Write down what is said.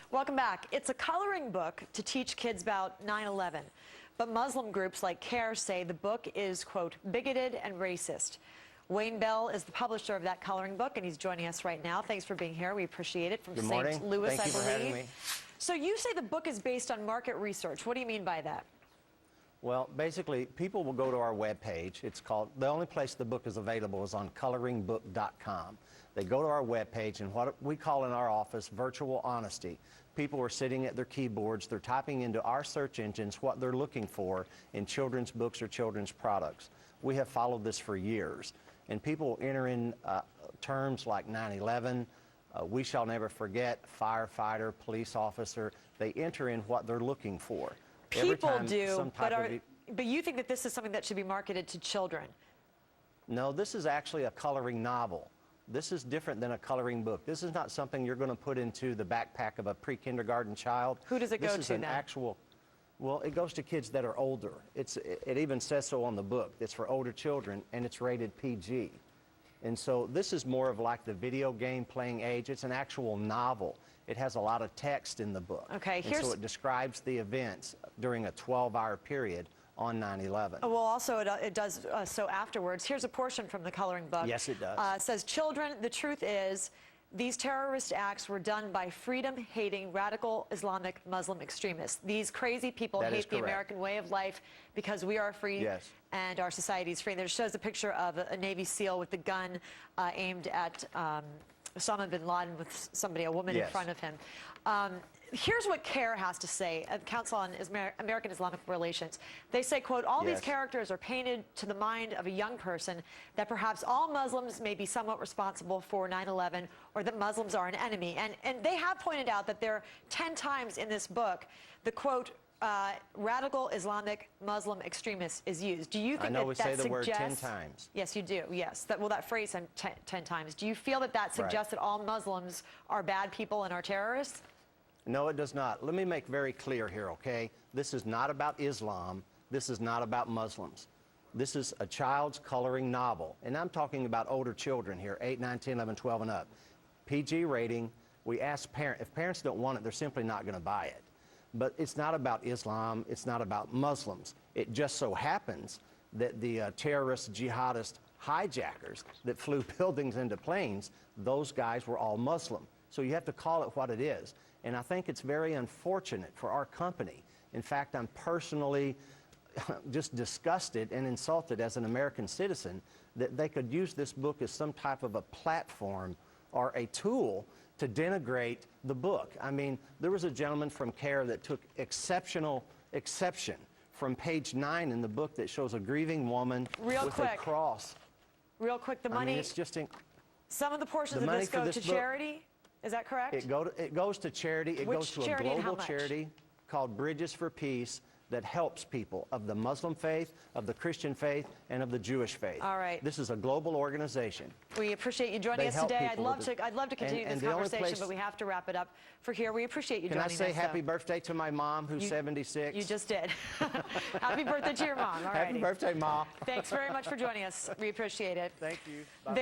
Welcome back. It's a coloring book to teach kids about 9/11. But Muslim groups like CARE say the book is, quote, bigoted and racist. Wayne Bell is the publisher of that coloring book, and he's joining us right now. Thanks for being here. We appreciate it. From Good St. morning. Louis, Thank you for having me. So you say the book is based on market research. What do you mean by that? Well, basically, people will go to our webpage. It's called, the only place the book is available is on coloringbook.com. They go to our webpage, and what we call in our office virtual honesty. People are sitting at their keyboards. They're typing into our search engines what they're looking for in children's books or children's products. We have followed this for years. And people enter in terms like 9/11, we shall never forget, firefighter, police officer. They enter in what they're looking for. People do, but you think that this is something that should be marketed to children? No, this is actually a coloring novel. This is different than a coloring book. This is not something you're going to put into the backpack of a pre-kindergarten child. Who does it go to then? This is an actual, well, it goes to kids that are older. It even says so on the book. It's for older children, and it's rated PG. And so this is more of like the video game playing age. It's an actual novel. It has a lot of text in the book. Okay, and so it describes the events during a 12-hour period on 9/11. Well, also it does so afterwards. Here's a portion from the coloring book. Yes, it does. It says, children, the truth is, these terrorist acts were done by freedom-hating, radical Islamic Muslim extremists. These crazy people hate the American way of life because we are free and our society is free. And there shows a picture of a Navy SEAL with the gun aimed at Osama bin Laden with somebody, a woman in front of him. Here's what CARE has to say, Council on American Islamic Relations. They say, quote, all these characters are painted to the mind of a young person that perhaps all Muslims may be somewhat responsible for 9/11 or that Muslims are an enemy. And they have pointed out that there are 10 times in this book the, quote, radical Islamic Muslim extremist is used. Do you think I know that we that say the suggests, word 10 times. Yes, you do, yes. That phrase 10 times. Do you feel that that suggests that all Muslims are bad people and are terrorists? No, it does not. Let me make very clear here, okay? This is not about Islam. This is not about Muslims. This is a child's coloring novel. And I'm talking about older children here, 8, 9, 10, 11, 12 and up. PG rating. We ask parents, if parents don't want it, they're simply not going to buy it. But it's not about Islam. It's not about Muslims. It just so happens that the terrorist jihadist hijackers that flew buildings into planes, those guys were all Muslim. So you have to call it what it is. And I think it's very unfortunate for our company. In fact, I'm personally just disgusted and insulted as an American citizen that they could use this book as some type of a platform or a tool to denigrate the book. I mean, there was a gentleman from CARE that took exception from page 9 in the book that shows a grieving woman with a cross. Real quick, the money, I mean, it's just some of the portions of this go to charity? Is that correct? It goes to charity. It goes to a global charity called Bridges for Peace that helps people of the Muslim faith, of the Christian faith, and of the Jewish faith. All right. This is a global organization. We appreciate you joining us today. I'd love to continue this conversation, but we have to wrap it up for here. We appreciate you joining us. Can I say happy birthday to my mom, who's 76? You just did. Happy birthday to your mom. All right. Happy birthday, Mom. Thanks very much for joining us. We appreciate it. Thank you. Bye-bye.